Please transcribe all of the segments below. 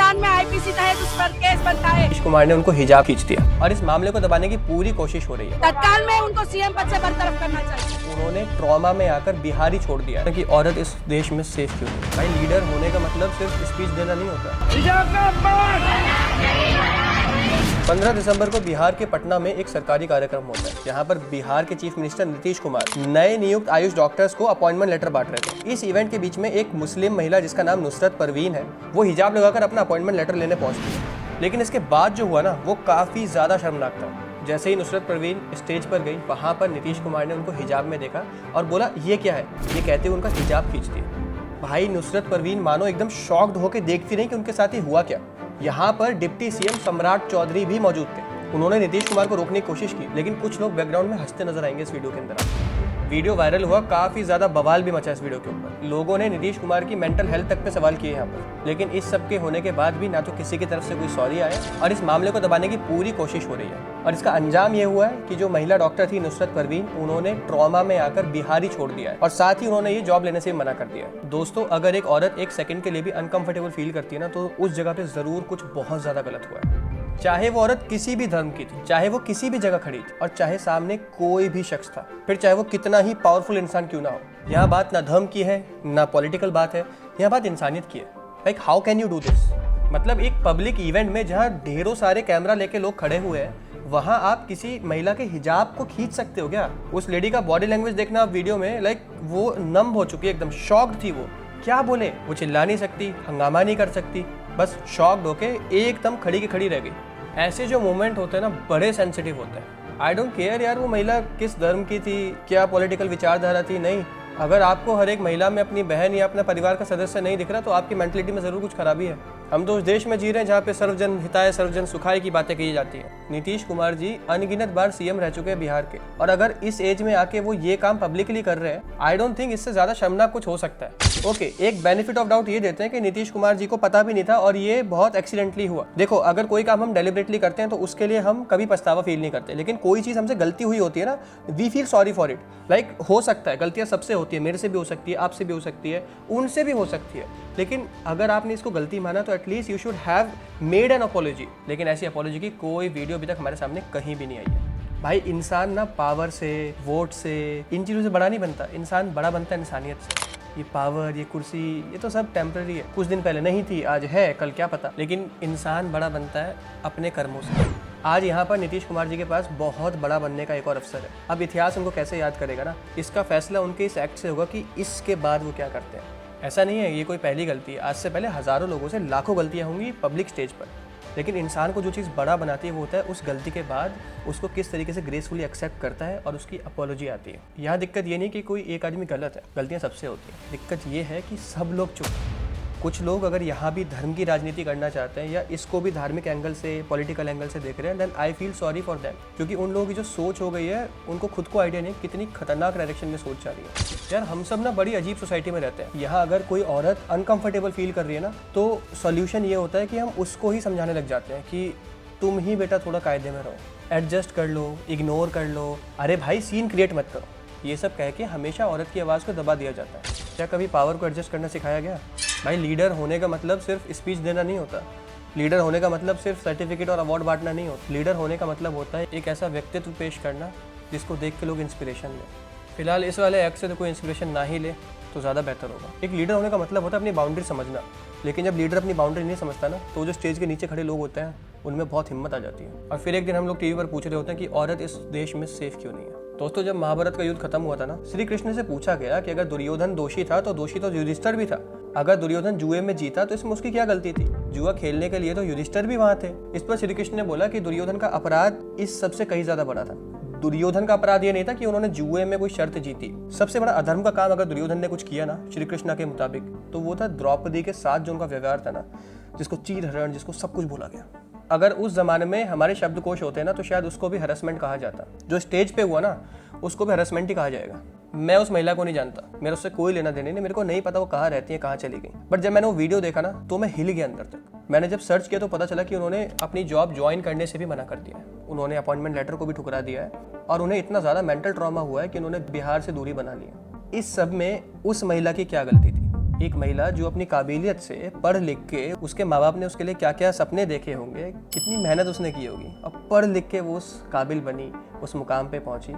तत्काल में आईपीसी तहत उस पर केस बनता है। नीतीश कुमार ने उनको हिजाब खींच दिया और इस मामले को दबाने की पूरी कोशिश हो रही है। तत्काल में उनको सीएम पद से बरतरफ करना चाहिए। उन्होंने ट्रॉमा में आकर बिहार ही छोड़ दिया कि औरत इस देश में सेफ क्यों है। भाई लीडर होने का मतलब सिर्फ स्पीच देना नहीं होता। 15 दिसंबर को बिहार के पटना में एक सरकारी कार्यक्रम होता है जहां पर बिहार के चीफ मिनिस्टर नीतीश कुमार नए नियुक्त आयुष डॉक्टर्स को अपॉइंटमेंट लेटर बांट रहे थे। इस इवेंट के बीच में एक मुस्लिम महिला जिसका नाम नुसरत परवीन है, वो हिजाब लगाकर अपना अपॉइंटमेंट लेटर लेने पहुंचती है। लेकिन इसके बाद जो हुआ ना, वो काफी ज्यादा शर्मनाक था। जैसे ही नुसरत परवीन स्टेज पर गई, वहां पर नीतीश कुमार ने उनको हिजाब में देखा और बोला ये क्या है। ये कहते हुए उनका हिजाब खींच दिया। भाई नुसरत परवीन मानो एकदम शॉक्ड होकर देखती रही कि उनके साथ ही हुआ क्या। यहाँ पर डिप्टी सीएम सम्राट चौधरी भी मौजूद थे। उन्होंने नीतीश कुमार को रोकने की कोशिश की, लेकिन कुछ लोग बैकग्राउंड में हंसते नजर आएंगे इस वीडियो के अंदर। वीडियो वायरल हुआ, काफी ज्यादा बवाल भी मचा इस वीडियो के ऊपर। लोगों ने नीतीश कुमार की मेंटल हेल्थ तक पे सवाल किए यहाँ पर। लेकिन इस सब के होने के बाद भी ना तो किसी की तरफ से कोई सॉरी आया और इस मामले को दबाने की पूरी कोशिश हो रही है। और इसका अंजाम ये हुआ है कि जो महिला डॉक्टर थी नुसरत परवीन, उन्होंने ट्रॉमा में आकर बिहार ही छोड़ दिया है और साथ ही उन्होंने ये जॉब लेने से मना कर दिया है। दोस्तों, अगर एक औरत एक सेकंड के लिए भी अनकंफर्टेबल फील करती है ना, तो उस जगह पे जरूर कुछ बहुत ज्यादा गलत हुआ है। चाहे वो औरत किसी भी धर्म की थी, चाहे वो किसी भी जगह खड़ी थी और चाहे सामने कोई भी शख्स था, फिर चाहे वो कितना ही पावरफुल इंसान क्यों ना हो। यहाँ बात ना धर्म की है, ना पॉलिटिकल बात है, यहाँ बात इंसानियत की है। Like how can you do this? मतलब एक पब्लिक इवेंट में जहाँ ढेरों सारे कैमरा लेके लोग खड़े हुए हैं, वहाँ आप किसी महिला के हिजाब को खींच सकते हो क्या? उस लेडी का बॉडी लैंग्वेज देखना आप वीडियो में, लाइक वो नम हो चुकी है, एकदम शॉक्ड थी। वो क्या बोले? वो चिल्ला नहीं सकती, हंगामा नहीं कर सकती, बस शॉक्ड होके एकदम खड़ी की खड़ी रह गई। ऐसे जो मोमेंट होते हैं ना, बड़े सेंसिटिव होते हैं। आई डोंट केयर यार वो महिला किस धर्म की थी, क्या पॉलिटिकल विचारधारा थी। नहीं, अगर आपको हर एक महिला में अपनी बहन या अपना परिवार का सदस्य नहीं दिख रहा, तो आपकी मेंटलिटी में जरूर कुछ खराबी है। हम तो उस देश में जी रहे हैं जहाँ पे सर्वजन हिताय सर्वजन सुखाय की बातें की जाती है। नीतीश कुमार जी अनगिनत बार सीएम रह चुके हैं बिहार के, और अगर इस एज में आके वो ये काम पब्लिकली कर रहे हैं, आई डोंट थिंक इससे ज्यादा शर्मनाक कुछ हो सकता है। ओके, एक बेनिफिट ऑफ डाउट ये देते हैं कि नीतीश कुमार जी को पता भी नहीं था और ये बहुत एक्सीडेंटली हुआ। देखो, अगर कोई काम हम डेलिबरेटली करते हैं तो उसके लिए हम कभी पछतावा फील नहीं करते, लेकिन कोई चीज हमसे गलती हुई होती है ना, we feel sorry for it. Like हो सकता है गलतियां सबसे होती है, मेरे से भी हो सकती है, आपसे भी हो सकती है, उनसे भी हो सकती है, लेकिन अगर आपने इसको गलती माना तो at least you should have made an apology. लेकिन ऐसी अपॉलॉजी की कोई वीडियो अभी तक हमारे सामने कहीं भी नहीं आई है। भाई इंसान ना पावर से, वोट से, इन चीज़ों से बड़ा नहीं बनता। इंसान बड़ा बनता है इंसानियत से। ये पावर, ये कुर्सी, ये तो सब टेम्पररी है। कुछ दिन पहले नहीं थी, आज है, कल क्या पता। लेकिन इंसान बड़ा बनता है अपने कर्मों से। आज यहाँ पर नीतीश कुमार जी के पास बहुत बड़ा बनने का एक और अवसर है। अब इतिहास उनको कैसे याद करेगा ना, इसका फैसला उनके इस एक्ट से होगा कि इसके बाद वो क्या करते हैं। ऐसा नहीं है ये कोई पहली गलती है, आज से पहले हज़ारों लोगों से लाखों गलतियाँ होंगी पब्लिक स्टेज पर। लेकिन इंसान को जो चीज़ बड़ा बनाती है वो होता है उस गलती के बाद उसको किस तरीके से ग्रेसफुली एक्सेप्ट करता है और उसकी अपॉलॉजी आती है। यहाँ दिक्कत ये नहीं कि कोई एक आदमी गलत है, गलतियाँ सबसे होती हैं। दिक्कत ये है कि सब लोग चुप। कुछ लोग अगर यहाँ भी धर्म की राजनीति करना चाहते हैं या इसको भी धार्मिक एंगल से, पॉलिटिकल एंगल से देख रहे हैं, then I feel sorry for them. क्योंकि उन लोगों की जो सोच हो गई है, उनको खुद को आइडिया नहीं कितनी खतरनाक डायरेक्शन में सोच जा रही है। यार हम सब ना बड़ी अजीब सोसाइटी में रहते हैं। यहाँ अगर कोई औरत अनकंफर्टेबल फील कर रही है ना, तो सॉल्यूशन ये होता है कि हम उसको ही समझाने लग जाते हैं कि तुम ही बेटा थोड़ा कायदे में रहो, एडजस्ट कर लो, इग्नोर कर लो, अरे भाई सीन क्रिएट मत करो। ये सब कह के हमेशा औरत की आवाज़ को दबा दिया जाता है। क्या कभी पावर को एडजस्ट करना सिखाया गया? भाई लीडर होने का मतलब सिर्फ स्पीच देना नहीं होता। लीडर होने का मतलब सिर्फ सर्टिफिकेट और अवार्ड बांटना नहीं होता। लीडर होने का मतलब होता है एक ऐसा व्यक्तित्व पेश करना जिसको देख के लोग इंस्पिरेशन लें। फिलहाल इस वाले एक्ट से तो कोई इंस्पिरेशन ना ही ले तो ज़्यादा बेहतर होगा। एक लीडर होने का मतलब होता है अपनी बाउंड्री समझना, लेकिन जब लीडर अपनी बाउंड्री नहीं समझता ना, तो जो स्टेज के नीचे खड़े लोग होते हैं उनमें बहुत हिम्मत आ जाती है। और फिर एक दिन हम लोग टीवी पर पूछ रहे होते हैं कि औरत इस देश में सेफ क्यों नहीं है। दोस्तों, जब महाभारत का युद्ध खत्म हुआ था ना, श्री कृष्ण से पूछा गया कि अगर दुर्योधन दोषी था तो दोषी तो युधिष्ठिर भी था। अगर दुर्योधन जुए में जीता तो इसमें उसकी क्या गलती थी? जुआ खेलने के लिए तो युधिष्ठिर भी वहां थे। इस पर श्री कृष्ण ने बोला कि दुर्योधन का अपराध इस सबसे कहीं ज्यादा बड़ा था। दुर्योधन का अपराध ये नहीं था कि उन्होंने जुए में कोई शर्त जीती। सबसे बड़ा अधर्म का काम अगर दुर्योधन ने कुछ किया ना श्री कृष्ण के मुताबिक, तो वो था द्रौपदी के साथ जो उनका व्यवहार था ना, जिसको चीर हरण, जिसको सब कुछ बोला गया। अगर उस जमाने में हमारे शब्दकोश होते ना, तो शायद उसको भी हरासमेंट कहा जाता। जो स्टेज पे हुआ ना, उसको भी हरासमेंट ही कहा जाएगा। मैं उस महिला को नहीं जानता, मेरा उससे कोई लेना देना नहीं, मेरे को नहीं पता वो कहाँ रहती है, कहाँ चली गई। बट जब मैंने वो वीडियो देखा ना, तो मैं हिल गया अंदर तक। मैंने जब सर्च किया तो पता चला कि उन्होंने अपनी जॉब ज्वाइन करने से भी मना कर दिया है। उन्होंने अपॉइंटमेंट लेटर को भी ठुकरा दिया है और उन्हें इतना ज़्यादा मेंटल ट्रॉमा हुआ है कि उन्होंने बिहार से दूरी बना ली है। इस सब में उस महिला की क्या गलती थी? एक महिला जो अपनी काबिलियत से पढ़ लिख के, उसके माँ बाप ने उसके लिए क्या क्या सपने देखे होंगे, कितनी मेहनत उसने की होगी, अब पढ़ लिख के वो उस काबिल बनी, उस मुकाम पे पहुंची,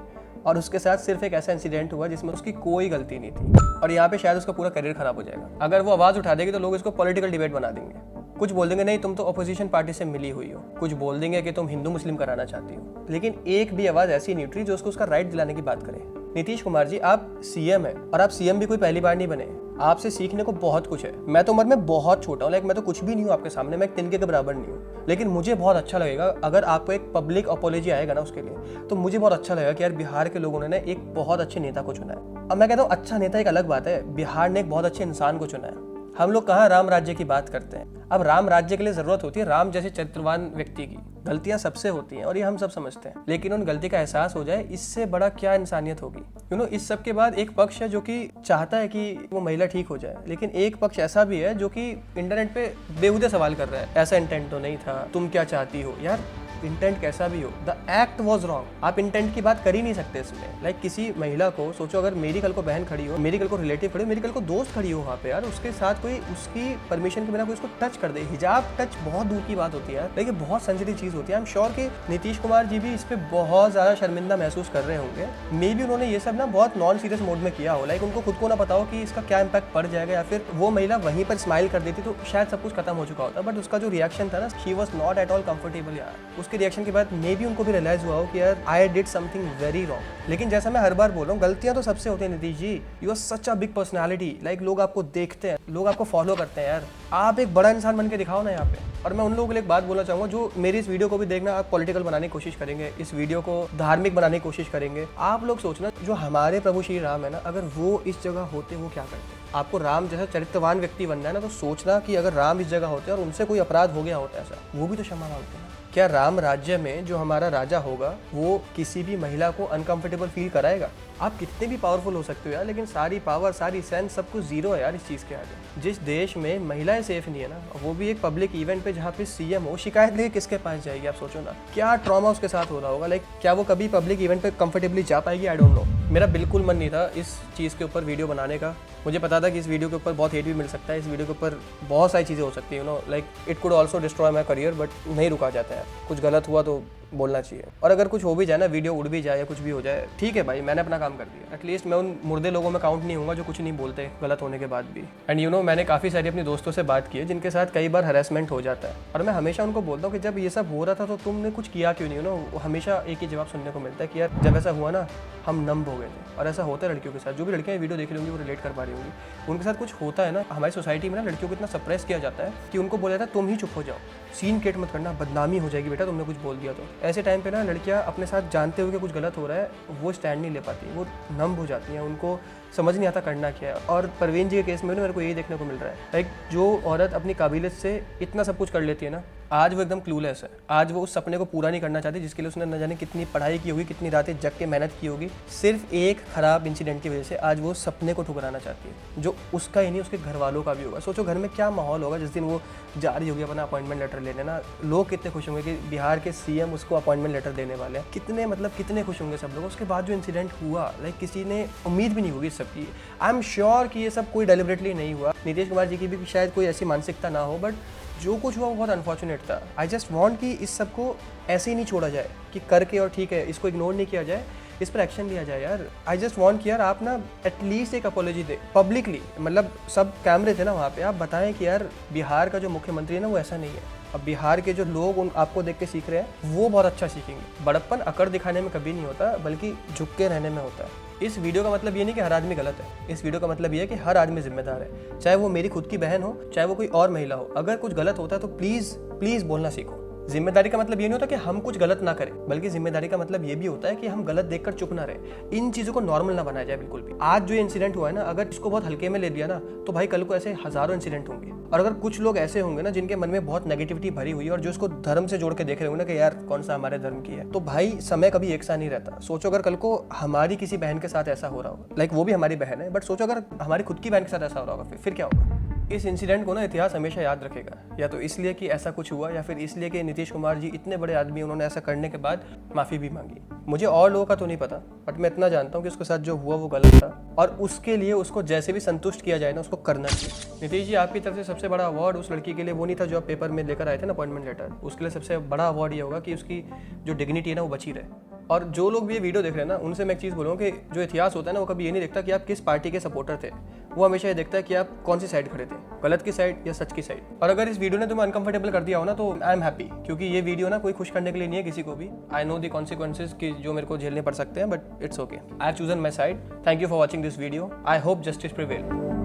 और उसके साथ सिर्फ एक ऐसा इंसिडेंट हुआ जिसमें उसकी कोई गलती नहीं थी, और यहाँ पे शायद उसका पूरा करियर खराब हो जाएगा। अगर वो आवाज़ उठा देगी तो लोग इसको पॉलिटिकल डिबेट बना देंगे। कुछ बोल देंगे नहीं तुम तो अपोजिशन पार्टी से मिली हुई हो, कुछ बोल देंगे कि तुम हिंदू मुस्लिम कराना चाहती हो, लेकिन एक भी आवाज़ ऐसी नहीं उठी जो उसको उसका राइट दिलाने की बात करे। नीतीश कुमार जी, आप सीएम हैं, और आप सीएम भी कोई पहली बार नहीं बने, आपसे सीखने को बहुत कुछ है। मैं तो उम्र में बहुत छोटा हूँ, मैं तो कुछ भी नहीं हूँ आपके सामने, मैं एक तिनके के बराबर नहीं हूँ, लेकिन मुझे बहुत अच्छा लगेगा अगर आपको एक पब्लिक अपॉलॉजी आएगा ना उसके लिए, तो मुझे बहुत अच्छा लगेगा कि यार बिहार के लोगों ने एक बहुत अच्छे नेता को चुना है। अब मैं कहता हूँ अच्छा नेता एक अलग बात है, बिहार ने एक बहुत अच्छे इंसान को चुना है। हम लोग कहाँ राम राज्य की बात करते हैं, अब राम राज्य के लिए जरूरत होती है राम जैसे चरित्रवान व्यक्ति की। गलतियां सबसे होती हैं और ये हम सब समझते हैं, लेकिन उन गलती का एहसास हो जाए, इससे बड़ा क्या इंसानियत होगी। इस सब के बाद एक पक्ष है जो कि चाहता है कि वो महिला ठीक हो जाए, लेकिन एक पक्ष ऐसा भी है जो कि इंटरनेट पे बेहुदे सवाल कर रहा है, ऐसा इंटेंट तो नहीं था, तुम क्या चाहती हो। यार इंटेंट कैसा भी हो, द एक्ट वॉज रॉन्ग। आप इंटेंट की बात कर ही नहीं सकते इसमें। लाइक किसी महिला को सोचो, अगर मेरी कल को बहन खड़ी हो, मेरी कल को रिलेटिव खड़ी हो, मेरी कल को दोस्त खड़ी हो वहाँ पे, यार उसके साथ कोई उसकी परमिशन के बिना कोई उसको टच कर दे, हिजाब टच बहुत दूर की बात होती है, लेकिन बहुत सेंसिटिव चीज होती है। आई एम श्योर कि नीतीश कुमार जी भी इस पे बहुत ज्यादा शर्मिंदा महसूस कर रहे होंगे। मे बी उन्होंने ये सब ना बहुत नॉन सीरियस मोड में किया हो, लाइक उनको खुद को ना पता हो कि इसका क्या इम्पैक्ट पड़ जाएगा, या फिर वो महिला वहीं पर स्माइल कर देती तो शायद सब कुछ खत्म हो चुका होता। बट उसका जो रिएक्शन था ना, she was not at all comfortable. यार उसके रिएक्शन के बाद भी उनको भी रियलाइज हुआ हो कि यार I did something very wrong. लेकिन जैसा मैं हर बार बोल रहा हूँ, गलतियां तो सबसे होती है Nitish ji. You are such a big personality, like लोग आपको देखते हैं, लोग आपको फॉलो करते हैं। यार आप एक बड़ा इंसान बन के दिखाओ ना यहाँ पे। और मैं उन लोगों के लिए एक बात बोलना चाहूंगा जो मेरी इस वीडियो को भी देखना, आप पॉलिटिकल बनाने की कोशिश करेंगे, इस वीडियो को धार्मिक बनाने की कोशिश करेंगे। आप लोग सोचना, जो हमारे प्रभु श्री राम है ना, अगर वो इस जगह होते वो क्या करते। आपको राम जैसा चरित्रवान व्यक्ति बनना है ना, तो सोचना कि अगर राम इस जगह होते और उनसे कोई अपराध हो गया होता ऐसा, वो भी तो क्षमा मांगते हैं। क्या राम राज्य में जो हमारा राजा होगा वो किसी भी महिला को अनकंफर्टेबल फील कराएगा? आप कितने भी पावरफुल हो सकते हो यार, लेकिन सारी पावर, सारी सेंस, सब कुछ जीरो है यार इस चीज़ के आगे। जिस देश में महिलाएं सेफ नहीं है ना, वो भी एक पब्लिक इवेंट पे जहाँ पे सीएम हो, शिकायत लेके किसके पास जाएगी? आप सोचो ना, क्या ट्रॉमा उसके साथ हो रहा होगा। लाइक क्या वो कभी पब्लिक इवेंट पे कंफर्टेबली जा पाएगी? I don't know. मेरा बिल्कुल मन नहीं था इस चीज़ के ऊपर वीडियो बनाने का। मुझे पता था कि इस वीडियो के ऊपर बहुत हेट भी मिल सकता है, इस वीडियो के ऊपर बहुत सारी चीज़ें हो सकती है, like it could also destroy my career, but नहीं रुका जाता है। कुछ गलत हुआ तो बोलना चाहिए, और अगर कुछ हो भी जाए ना, वीडियो उड़ भी जाए या कुछ भी हो जाए, ठीक है भाई, मैंने अपना काम कर दिया। एटलीस्ट मैं उन मुर्दे लोगों में काउंट नहीं होऊंगा जो कुछ नहीं बोलते गलत होने के बाद भी। एंड मैंने काफ़ी सारी अपनी दोस्तों से बात की है जिनके साथ कई बार हरेसमेंट हो जाता है, और मैं हमेशा उनको बोलता हूँ कि जब ये सब हो रहा था तो तुमने कुछ किया क्यों नहीं। हमेशा एक ही जवाब सुनने को मिलता है कि यार जब ऐसा हुआ ना, हम नम हो गए थे। और ऐसा होता है लड़कियों के साथ। जो भी लड़कियां वीडियो देख रही होंगी वो रिलेट कर पा रही होंगी, उनके साथ कुछ होता है ना। हमारी सोसाइटी में ना लड़कियों को इतना सप्रेस किया जाता है कि उनको बोला जाता है तुम ही चुप हो जाओ, सीन क्रिएट मत करना, बदनामी हो जाएगी बेटा तुमने कुछ बोल दिया तो। ऐसे टाइम पे ना लड़कियां अपने साथ जानते हुए कि कुछ गलत हो रहा है वो स्टैंड नहीं ले पाती, वो नम हो जाती हैं, उनको समझ नहीं आता करना क्या है। और परवीन जी के केस में ना मेरे को यही देखने को मिल रहा है, लाइक जो औरत अपनी काबिलियत से इतना सब कुछ कर लेती है ना, आज वो एकदम क्लूलेस है। आज वो उस सपने को पूरा नहीं करना चाहती जिसके लिए उसने न जाने कितनी पढ़ाई की होगी, कितनी रातें जग के मेहनत की होगी। सिर्फ एक खराब इंसिडेंट की वजह से आज वो सपने को ठुकराना चाहती है, जो उसका ही नहीं उसके घर वालों का भी होगा। सोचो घर में क्या माहौल होगा जिस दिन वो जा रही होगी अपना अपॉइंटमेंट लेटर लेने ना। लोग कितने खुश होंगे कि बिहार के सीएम उसको अपॉइंटमेंट लेटर देने वाले हैं, कितने खुश होंगे सब लोग। उसके बाद जो इंसिडेंट हुआ, लाइक किसी ने उम्मीद भी नहीं होगी इस सब की। आई एम श्योर कि ये सब कोई डेलिबरेटली नहीं हुआ। नीतीश कुमार जी की भी शायद कोई ऐसी मानसिकता ना हो, बट जो कुछ हुआ वो बहुत अनफॉर्चुनेट था। आई जस्ट वांट कि इस सब को ऐसे ही नहीं छोड़ा जाए कि करके और ठीक है, इसको इग्नोर नहीं किया जाए, इस पर एक्शन लिया जाए यार। आई जस्ट वांट कि यार आप ना एटलीस्ट एक अपॉलॉजी दे पब्लिकली, मतलब सब कैमरे थे ना वहाँ पे, आप बताएं कि यार बिहार का जो मुख्यमंत्री है ना वो ऐसा नहीं है। अब बिहार के जो लोग उन आपको देख के सीख रहे हैं वो बहुत अच्छा सीखेंगे। बड़प्पन अकड़ दिखाने में कभी नहीं होता, बल्कि झुक के रहने में होता है। इस वीडियो का मतलब ये नहीं कि हर आदमी गलत है, इस वीडियो का मतलब ये है कि हर आदमी जिम्मेदार है, चाहे वो मेरी खुद की बहन हो, चाहे वो कोई और महिला हो। अगर कुछ गलत होता है तो प्लीज़ प्लीज़ बोलना सीखो। जिम्मेदारी का मतलब ये नहीं होता कि हम कुछ गलत ना करें, बल्कि जिम्मेदारी का मतलब ये भी होता है कि हम गलत देखकर चुप ना रहे। इन चीज़ों को नॉर्मल ना बनाया जाए बिल्कुल भी। आज जो इंसिडेंट हुआ है ना, अगर इसको बहुत हल्के में ले लिया ना, तो भाई कल को ऐसे हजारों इंसिडेंट होंगे। और अगर कुछ लोग ऐसे होंगे ना जिनके मन में बहुत नेगेटिविटी भरी हुई है और जो इसको धर्म से जोड़ के देख रहे होंगे ना कि यार कौन सा हमारे धर्म की है, तो भाई समय कभी एक सा नहीं रहता। सोचो अगर कल को हमारी किसी बहन के साथ ऐसा हो रहा होगा, लाइक वो भी हमारी बहन है, बट सोचो अगर हमारी खुद की बहन के साथ ऐसा हो रहा होगा, फिर क्या होगा। इस इंसिडेंट को ना इतिहास हमेशा याद रखेगा, या तो इसलिए कि ऐसा कुछ हुआ या फिर इसलिए कि नीतीश कुमार जी इतने बड़े आदमी, उन्होंने ऐसा करने के बाद माफ़ी भी मांगी। मुझे और लोगों का तो नहीं पता, बट मैं इतना जानता हूँ कि उसके साथ जो हुआ वो गलत था और उसके लिए उसको जैसे भी संतुष्ट किया जाए ना उसको करना चाहिए। नीतीश जी, आपकी तरफ से सबसे बड़ा अवार्ड उस लड़की के लिए वो नहीं था जो आप पेपर में लेकर आए थे ना अपॉइंटमेंट लेटर, उसके लिए सबसे बड़ा अवार्ड ये होगा कि उसकी जो डिग्निटी है ना वो बची रहे। और जो लोग भी ये वीडियो देख रहे हैं ना, उनसे मैं एक चीज़ बोलूँ कि जो इतिहास होता है ना वो कभी ये नहीं देखता कि आप किस पार्टी के सपोर्टर थे, वो हमेशा ये देखता है कि आप कौन सी साइड खड़े थे, गलत की साइड या सच की साइड। और अगर इस वीडियो ने तुम्हें अनकंफर्टेबल कर दिया हो ना तो आई एम हैप्पी, क्योंकि ये वीडियो ना कोई खुश करने के लिए नहीं है किसी को भी। आई नो द कॉन्सिक्वेंसेज कि जो मेरे को झेलने पड़ सकते हैं, but it's okay, I have chosen my side. Thank you for watching this video. I hope justice prevail.